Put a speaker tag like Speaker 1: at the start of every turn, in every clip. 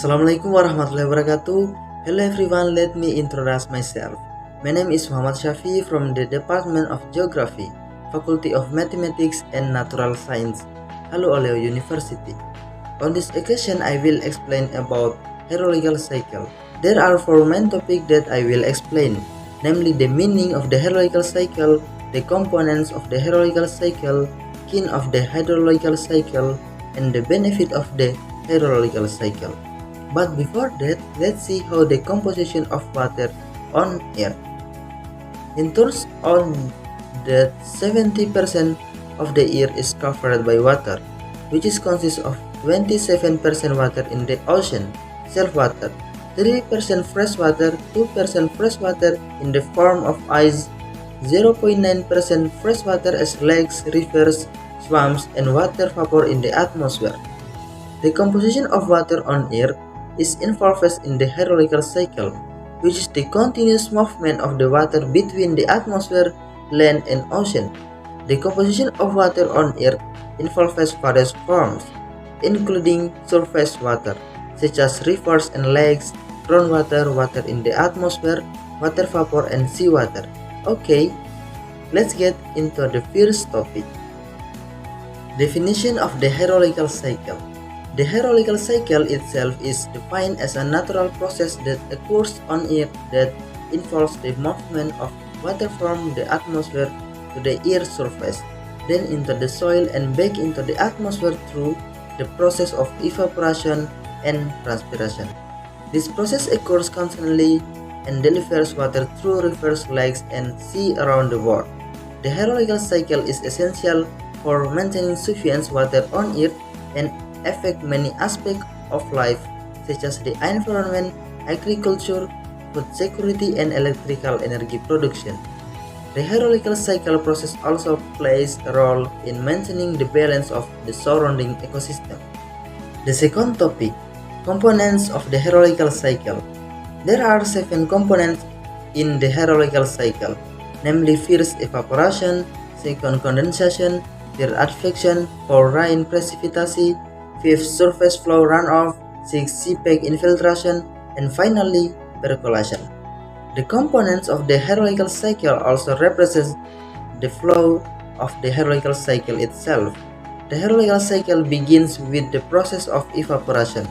Speaker 1: Assalamualaikum warahmatullahi wabarakatuh. Hello everyone, let me introduce myself. My name is Syafii from the Department of Geography, Faculty of Mathematics and Natural Science, Haluoleo University. On this occasion, I will explain about Hydrological Cycle. There are four main topics that I will explain, namely the meaning of the Hydrological Cycle, the components of the Hydrological Cycle, kind of the Hydrological Cycle, and the benefit of the Hydrological Cycle. But before that, let's see how the composition of water on Earth. It turns out that 70% of the Earth is covered by water, which consists of 27% water in the ocean, self-water, 3% fresh water, 2% fresh water in the form of ice, 0.9% fresh water as lakes, rivers, swamps, and water vapor in the atmosphere. The composition of water on Earth is involved in the hydrological cycle, which is the continuous movement of the water between the atmosphere, land, and ocean. The composition of water on Earth involves various forms, including surface water, such as rivers and lakes, groundwater, water in the atmosphere, water vapor, and seawater. Okay, let's get into the first topic. Definition of the hydrological cycle. The hydrological cycle itself is defined as a natural process that occurs on Earth that involves the movement of water from the atmosphere to the Earth's surface, then into the soil and back into the atmosphere through the process of evaporation and transpiration. This process occurs constantly and delivers water through rivers, lakes, and sea around the world. The hydrological cycle is essential for maintaining sufficient water on Earth and affect many aspects of life, such as the environment, agriculture, food security, and electrical energy production. The hydrological cycle process also plays a role in maintaining the balance of the surrounding ecosystem. The second topic, components of the hydrological cycle. There are 7 components in the hydrological cycle, namely first evaporation, second condensation, third advection, 4 rain precipitation, 5th surface flow runoff, 6th seepage infiltration, and finally percolation. The components of the hydrological cycle also represent the flow of the hydrological cycle itself. The hydrological cycle begins with the process of evaporation.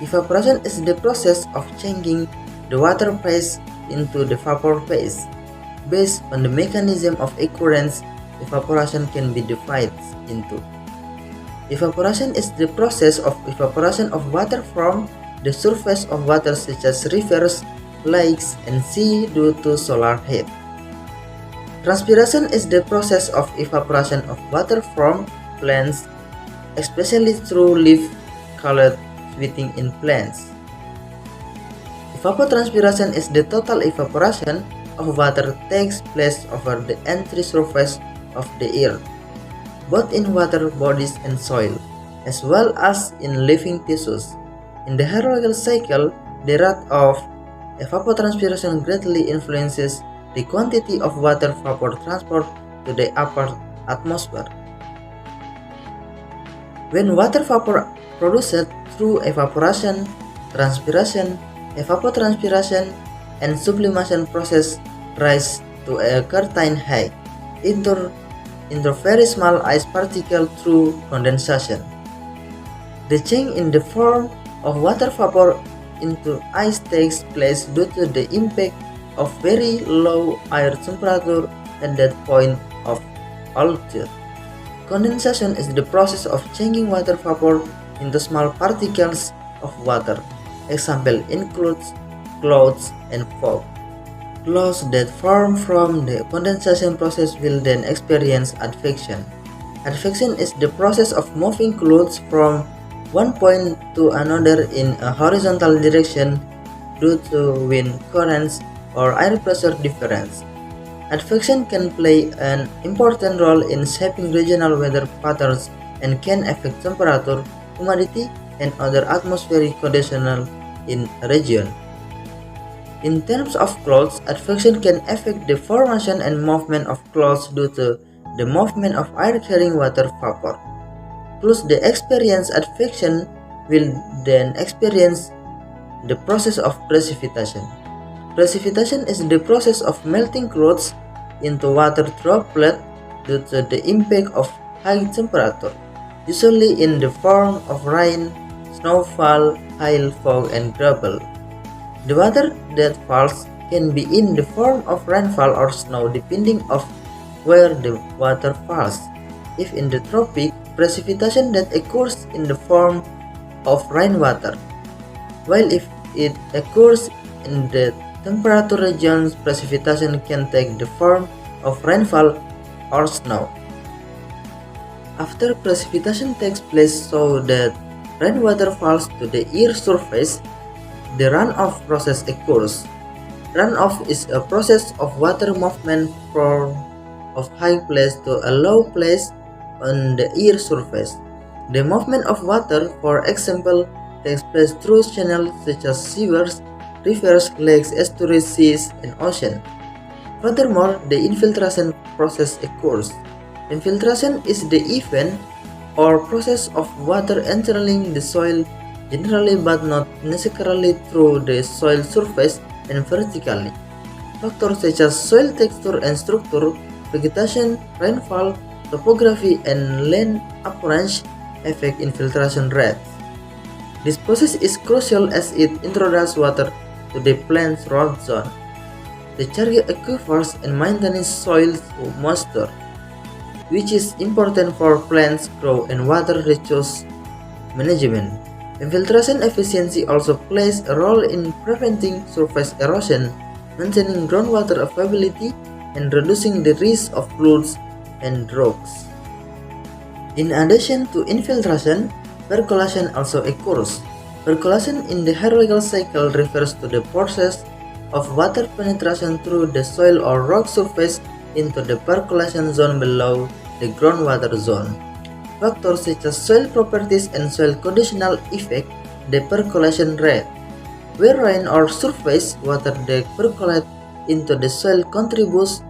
Speaker 1: Evaporation is the process of changing the water phase into the vapor phase. Based on the mechanism of occurrence, evaporation can be divided into: evaporation is the process of evaporation of water from the surface of water such as rivers, lakes, and sea due to solar heat. Transpiration is the process of evaporation of water from plants, especially through leaf-colored sweating in plants. Evapotranspiration is the total evaporation of water takes place over the entire surface of the earth, both in water bodies and soil, as well as in living tissues. In the hydrological cycle, the rate of evapotranspiration greatly influences the quantity of water vapor transport to the upper atmosphere. When water vapor produced through evaporation, transpiration, evapotranspiration, and sublimation process rise to a certain height, into very small ice particle through condensation. The change in the form of water vapor into ice takes place due to the impact of very low air temperature at that point of altitude. Condensation is the process of changing water vapor into small particles of water. Example includes clouds and fog. Clouds that form from the condensation process will then experience advection. Advection is the process of moving clouds from one point to another in a horizontal direction due to wind currents or air pressure difference. Advection can play an important role in shaping regional weather patterns and can affect temperature, humidity, and other atmospheric conditions in a region. In terms of clouds, advection can affect the formation and movement of clouds due to the movement of air carrying water vapor. Plus, the experience advection will then experience the process of precipitation. Precipitation is the process of melting clouds into water droplets due to the impact of high temperature, usually in the form of rain, snowfall, hail, fog, and gravel. The water that falls can be in the form of rainfall or snow depending on where the water falls. If in the tropic, precipitation that occurs in the form of rainwater, while if it occurs in the temperate regions, precipitation can take the form of rainfall or snow. After precipitation takes place so that rainwater falls to the earth's surface, the runoff process occurs. Runoff is a process of water movement from a high place to a low place on the earth's surface. The movement of water, for example, takes place through channels such as sewers, rivers, lakes, estuaries, seas, and oceans. Furthermore, the infiltration process occurs. Infiltration is the event or process of water entering the soil, generally but not necessarily through the soil surface and vertically. Factors such as soil texture and structure, vegetation, rainfall, topography, and land appearance affect infiltration rates. This process is crucial as it introduces water to the plant's root zone, the charged aquifers, and maintains soil moisture, which is important for plants' growth and water resource management. Infiltration efficiency also plays a role in preventing surface erosion, maintaining groundwater availability, and reducing the risk of floods and droughts. In addition to infiltration, percolation also occurs. Percolation in the hydrological cycle refers to the process of water penetration through the soil or rock surface into the percolation zone below the groundwater zone. Factors such as soil properties and soil conditional affect the percolation rate. Where rain or surface water that percolate into the soil contributes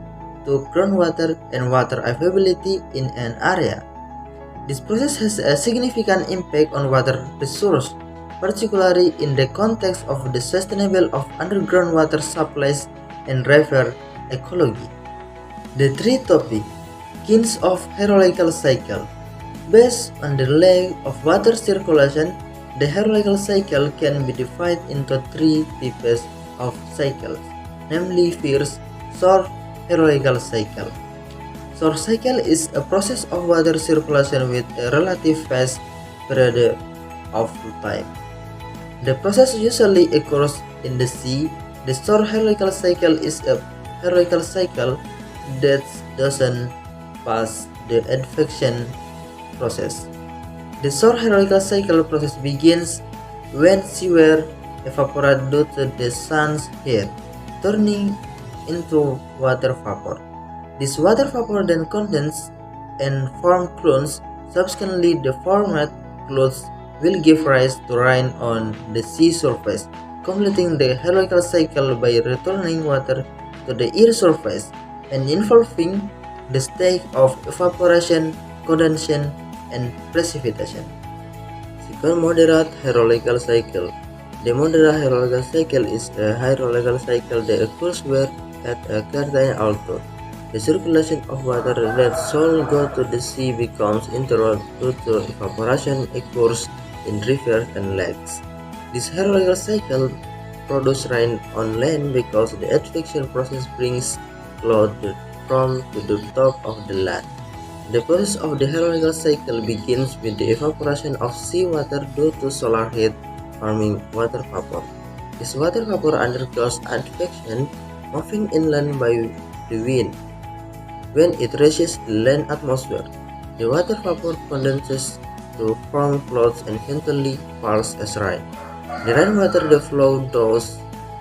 Speaker 1: to groundwater and water availability in an area. This process has a significant impact on water resource, particularly in the context of the sustainable of underground water supplies and river ecology. The three topics: kinds of hydrological cycle. Based on the length of water circulation, the hydrological cycle can be divided into three types of cycles, namely first, short hydrological cycle. Short cycle is a process of water circulation with a relative fast period of time. The process usually occurs in the sea. The short hydrological cycle is a hydrological cycle that doesn't pass the advection process. The short hydrological cycle process begins when seawater evaporates due to the sun's heat, turning into water vapor. This water vapor then condenses and forms clouds. Subsequently, the formed clouds will give rise to rain on the sea surface, completing the hydrological cycle by returning water to the earth's surface and involving the stage of evaporation, condensation, and precipitation. Second, moderate hydrological cycle. The moderate hydrological cycle is a hydrological cycle that occurs where, at a certain altitude, the circulation of water that should go to the sea becomes interrupted due to evaporation occurs in rivers and lakes. This hydrological cycle produces rain on land because the advection process brings cloud from to the top of the land. The process of the hydrological cycle begins with the evaporation of seawater due to solar heat, forming water vapor. This water vapor undergoes advection, moving inland by the wind. When it reaches the land atmosphere, the water vapor condenses to form clouds and eventually falls as rain. The rainwater that flows through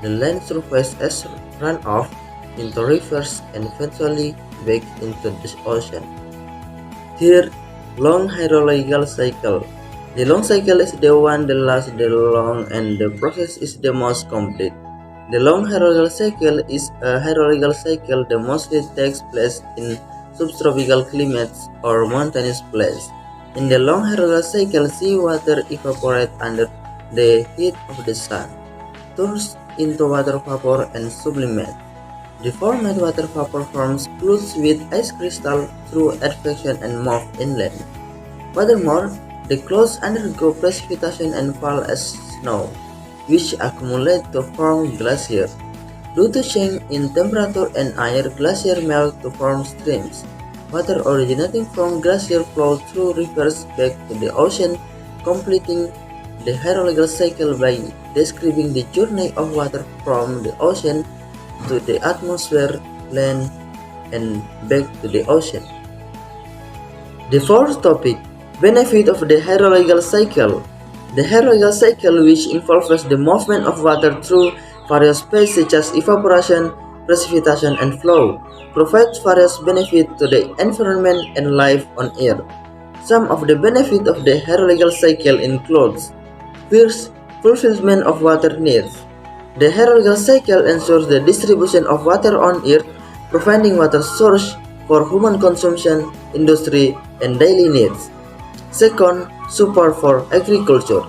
Speaker 1: the land surface as runoff into rivers and eventually back into the ocean. Third, long hydrological cycle. The long cycle is the one that lasts the long and the process is the most complete. The long hydrological cycle is a hydrological cycle that mostly takes place in subtropical climates or mountainous places. In the long hydrological cycle, seawater evaporates under the heat of the sun, turns into water vapor and sublimates. The formed water vapor forms clouds with ice crystal through advection and move inland. Furthermore, the clouds undergo precipitation and fall as snow, which accumulate to form glaciers. Due to change in temperature and air, glaciers melt to form streams. Water originating from glacier flows through rivers back to the ocean, completing the hydrological cycle by describing the journey of water from the ocean to the atmosphere, land, and back to the ocean. The fourth topic, benefit of the hydrological cycle. The hydrological cycle, which involves the movement of water through various phases such as evaporation, precipitation, and flow, provides various benefits to the environment and life on Earth. Some of the benefits of the hydrological cycle include: first, fulfillment of water needs. The hydrological cycle ensures the distribution of water on Earth, providing water source for human consumption, industry, and daily needs. Second, support for agriculture.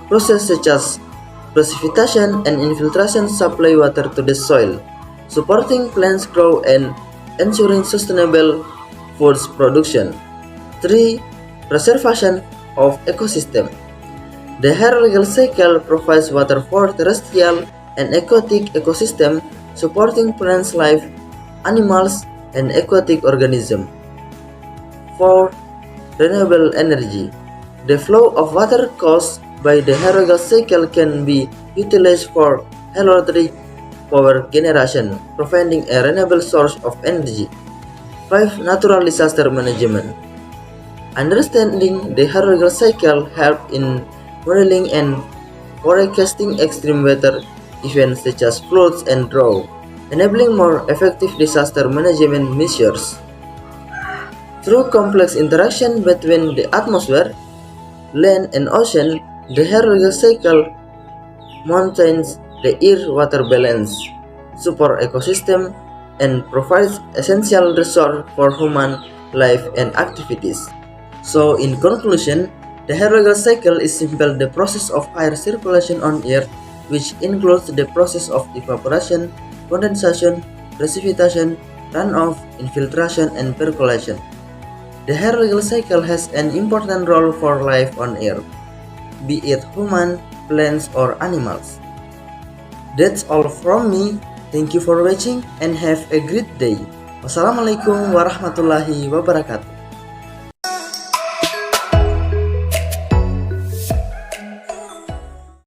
Speaker 1: Processes such as precipitation and infiltration supply water to the soil, supporting plants growth and ensuring sustainable food production. 3. Preservation of ecosystem. The hydrological cycle provides water for terrestrial and aquatic ecosystem, supporting plants life, animals, and aquatic organisms. 4. Renewable energy. The flow of water caused by the hydrological cycle can be utilized for hydroelectric power generation, providing a renewable source of energy. 5. Natural disaster management. Understanding the hydrological cycle helps in modeling and forecasting extreme weather events such as floods and drought, enabling more effective disaster management measures. Through complex interaction between the atmosphere, land, and ocean, the hydrological cycle maintains the air-water balance, supports ecosystem, and provides essential resources for human life and activities. So, in conclusion, the hydrological cycle is simply the process of air circulation on Earth, which includes the process of evaporation, condensation, precipitation, runoff, infiltration, and percolation. The hydrological cycle has an important role for life on Earth, be it human, plants, or animals. That's all from me. Thank you for watching and have a great day. Wassalamualaikum warahmatullahi wabarakatuh.